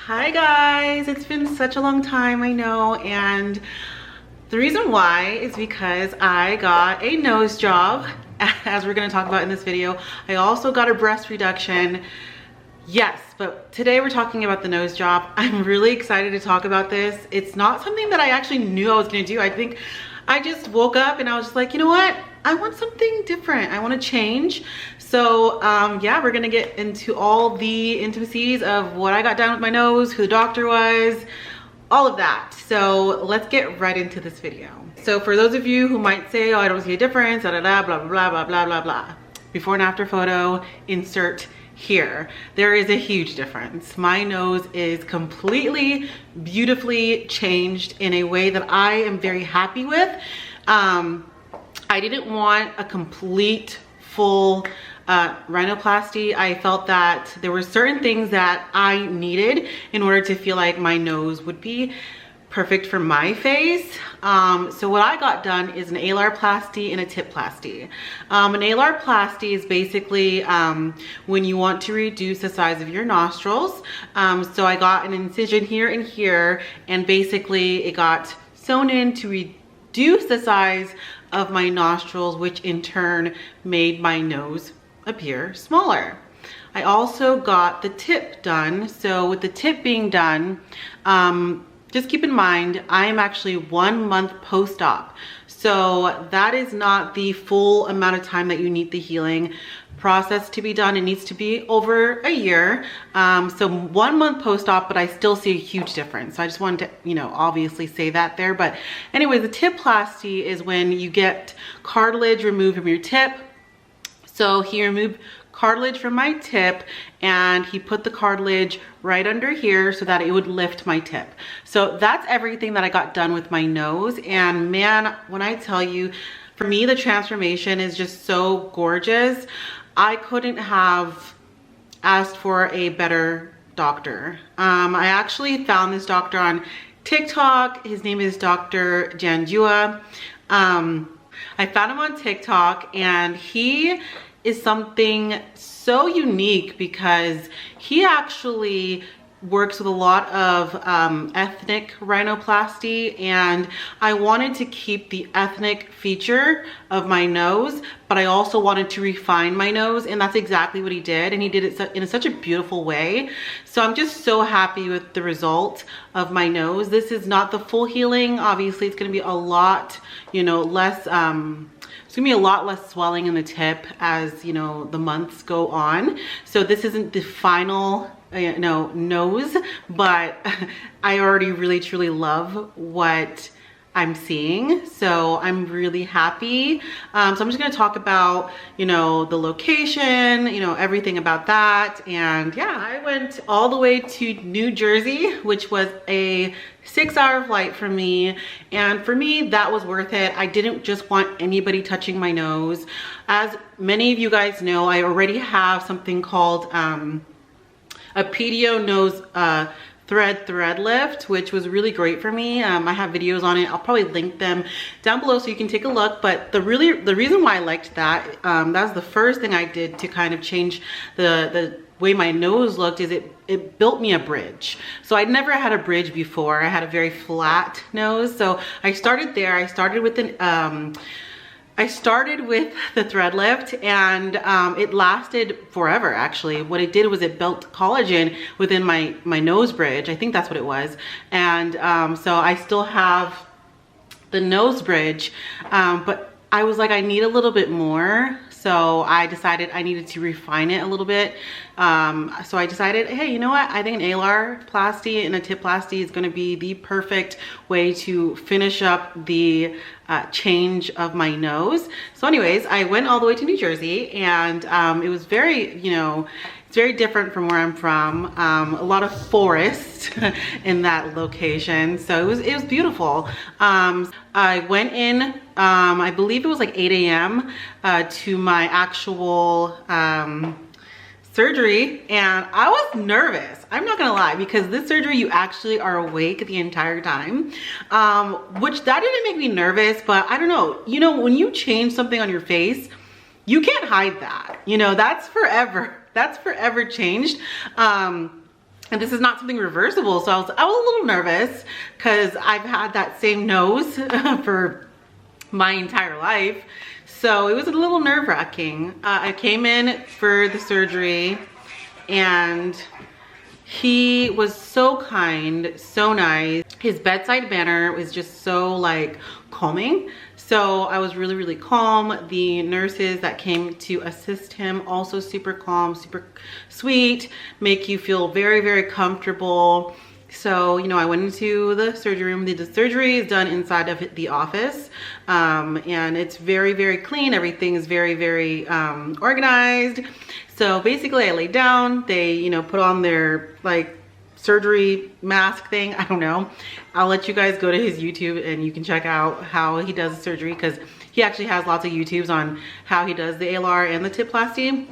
Hi guys, it's been such a long time, I know, and the reason why is because I got a nose job, as we're going to talk about in this video. I also got a breast reduction. Yes, but today we're talking about the nose job. I'm really excited to talk about this. It's not something that I actually knew I was going to do. I think I just woke up and I was just like, you know what? I want something different. I want to change. So yeah, we're gonna get into all the intricacies of what I got done with my nose, who the doctor was, all of that. So let's get right into this video. So for those of you who might say, oh, I don't see a difference, da da da, blah blah blah blah blah blah blah. Before and after photo, insert here. There is a huge difference. My nose is completely, beautifully changed in a way that I am very happy with. I didn't want a complete, full rhinoplasty. I felt that there were certain things that I needed in order to feel like my nose would be perfect for my face. So what I got done is an Alarplasty and a tipplasty. An Alarplasty is basically when you want to reduce the size of your nostrils. So I got an incision here and here, and basically it got sewn in to reduce the size of my nostrils, which in turn made my nose appear smaller. I also got the tip done. So with the tip being done, just keep in mind, I am actually 1 month post-op. So that is not the full amount of time that you need the healing process to be done. It needs to be over a year. So 1 month post-op, but I still see a huge difference. So I just wanted to, you know, obviously say that there. But anyway, the tipplasty is when you get cartilage removed from your tip. So he removed cartilage from my tip and he put the cartilage right under here so that it would lift my tip. So that's everything that I got done with my nose. And man, when I tell you, for me, the transformation is just so gorgeous. I couldn't have asked for a better doctor. I actually found this doctor on TikTok. His name is Dr. Janjua. I found him on TikTok, and he is something so unique because he actually works with a lot of ethnic rhinoplasty, and I wanted to keep the ethnic feature of my nose, but I also wanted to refine my nose, and that's exactly what he did, and he did it in such a beautiful way. So I'm just so happy with the result of my nose. This is not the full healing. Obviously, it's going to be a lot, you know, less it's gonna be a lot less swelling in the tip as, you know, the months go on. So this isn't the final, you know, nose, but I already really truly love what I'm seeing. So I'm really happy. So I'm just gonna talk about, you know, the location, you know, everything about that. And yeah, I went all the way to New Jersey, which was a 6-hour flight for me. And for me, that was worth it. I didn't just want anybody touching my nose. As many of you guys know, I already have something called a PDO nose thread lift, which was really great for me. I have videos on it. I'll probably link them down below so you can take a look. But the reason why I liked that, that was the first thing I did to kind of change the way my nose looked, is it built me a bridge. So I'd never had a bridge before. I had a very flat nose. So I started there. I started with the thread lift, and it lasted forever. Actually, what it did was it built collagen within my nose bridge. I think that's what it was. And so I still have the nose bridge, but I was like, I need a little bit more. So I decided I needed to refine it a little bit. So I decided, hey, you know what? I think an Alarplasty and a tipplasty is gonna be the perfect way to finish up the change of my nose. So anyways, I went all the way to New Jersey, and it was very, you know, it's very different from where I'm from. A lot of forest in that location. So it was beautiful. I went in, I believe it was like 8 a.m. To my actual surgery, and I was nervous. I'm not gonna lie, because this surgery you actually are awake the entire time, which that didn't make me nervous, but I don't know, you know, when you change something on your face, you can't hide that, you know, that's forever changed. And this is not something reversible. So I was a little nervous because I've had that same nose for my entire life. So it was a little nerve-wracking. I came in for the surgery and he was so kind, so nice. His bedside manner was just so like calming. So I was really, really calm. The nurses that came to assist him, also super calm, super sweet, make you feel very, very comfortable. So, you know, I went into the surgery room. The surgery is done inside of the office, and it's very, very clean. Everything is very, very organized. So basically I laid down, they, you know, put on their like surgery mask thing. I don't know. I'll let you guys go to his YouTube and you can check out how he does the surgery, because he actually has lots of YouTubes on how he does the alar and the Rhinoplasty.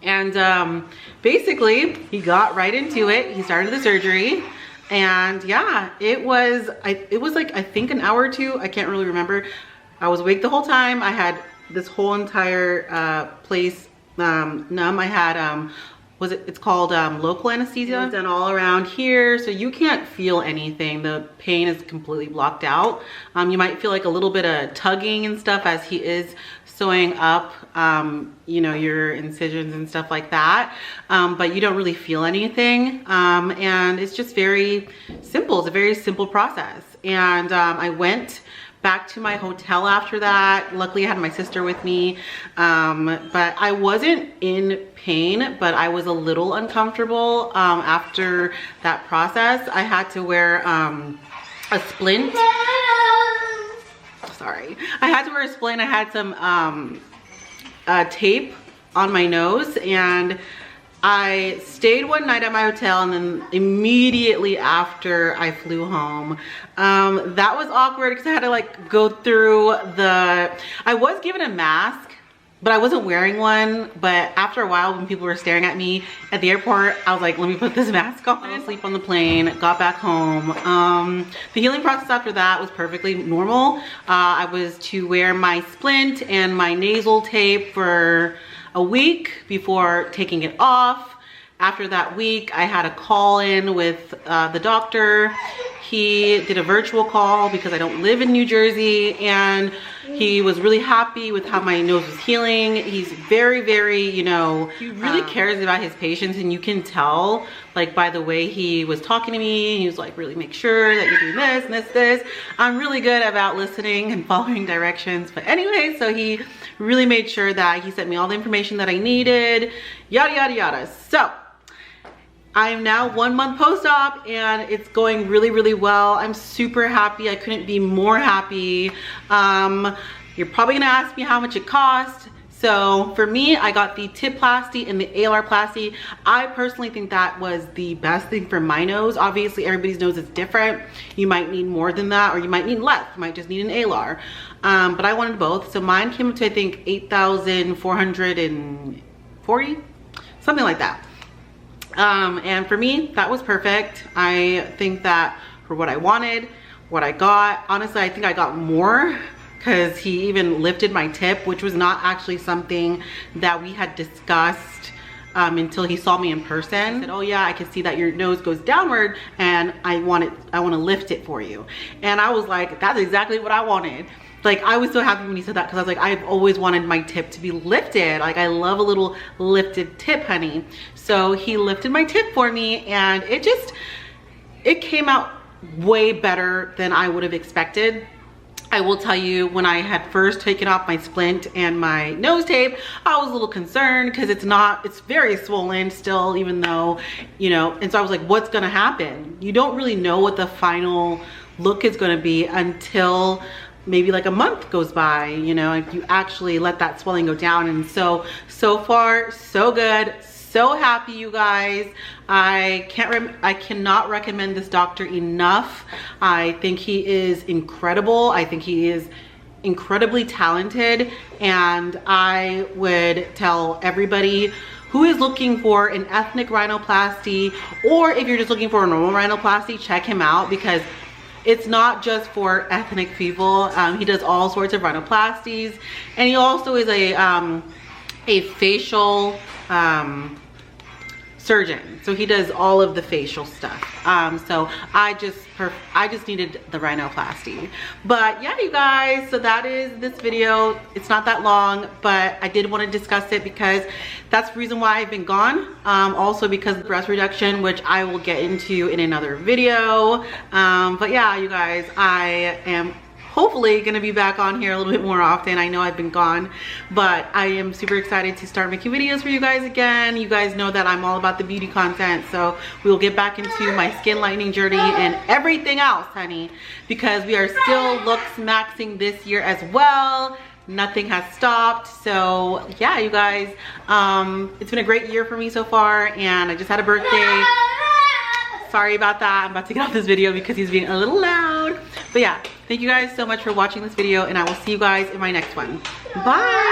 And basically he got right into it. He started the surgery, and yeah, it was like, I think an hour or two. I can't really remember. I was awake the whole time. I had this whole entire place numb. I had it's called local anesthesia. It's done all around here, so you can't feel anything. The pain is completely blocked out. You might feel like a little bit of tugging and stuff as he is sewing up you know, your incisions and stuff like that, but you don't really feel anything, and it's just very simple. It's a very simple process. And I went back to my hotel after that. Luckily I had my sister with me, but I wasn't in pain, but I was a little uncomfortable after that process. I had to wear a splint. Sorry, I had to wear a splint. I had some tape on my nose, and I stayed one night at my hotel, and then immediately after I flew home. That was awkward because I had to like go through I was given a mask, but I wasn't wearing one. But after a while, when people were staring at me at the airport, I was like, let me put this mask on. I sleep on the plane, got back home. The healing process after that was perfectly normal. I was to wear my splint and my nasal tape for a week before taking it off. After that week, I had a call in with the doctor. He did a virtual call because I don't live in New Jersey, and he was really happy with how my nose was healing. He's very, very, you know, he really cares about his patients, and you can tell like by the way he was talking to me. He was like, really make sure that you're doing this and this. I'm really good about listening and following directions. But anyway, so he really made sure that he sent me all the information that I needed, yada, yada, yada. So I'm now 1 month post-op, and it's going really, really well. I'm super happy. I couldn't be more happy. You're probably gonna ask me how much it cost. So for me, I got the Rhinoplasty and the Alarplasty. I personally think that was the best thing for my nose. Obviously, everybody's nose is different. You might need more than that, or you might need less. You might just need an Alar. But I wanted both. So mine came up to, I think, $8,440, something like that. And for me, that was perfect. I think that for what I wanted, what I got, honestly, I think I got more, because he even lifted my tip, which was not actually something that we had discussed until he saw me in person. He said, oh yeah, I can see that your nose goes downward, and I want to lift it for you. And I was like, that's exactly what I wanted. Like, I was so happy when he said that, because I was like, I've always wanted my tip to be lifted. Like, I love a little lifted tip, honey. So he lifted my tip for me, and it came out way better than I would have expected. I will tell you, when I had first taken off my splint and my nose tape, I was a little concerned, because it's very swollen still, even though, you know, and so I was like, what's gonna happen? You don't really know what the final look is gonna be until maybe like a month goes by, you know, if you actually let that swelling go down. And so far, so good. So happy, you guys. I cannot recommend this doctor enough. I think he is incredible. I think he is incredibly talented, and I would tell everybody who is looking for an ethnic rhinoplasty, or if you're just looking for a normal rhinoplasty, check him out, because it's not just for ethnic people. He does all sorts of rhinoplasties, and he also is a facial surgeon, so he does all of the facial stuff. So I just needed the rhinoplasty. But yeah, you guys, so that is this video. It's not that long, but I did want to discuss it because that's the reason why I've been gone. Also because of breast reduction, which I will get into in another video. But yeah, you guys, I am hopefully gonna be back on here a little bit more often. I know I've been gone, but I am super excited to start making videos for you guys again. You guys know that I'm all about the beauty content, so we will get back into my skin lightening journey and everything else, honey, because we are still looks maxing this year as well. Nothing has stopped. So yeah, you guys, it's been a great year for me so far, and I just had a birthday. Sorry about that. I'm about to get off this video because he's being a little loud. But yeah, thank you guys so much for watching this video, and I will see you guys in my next one. Bye.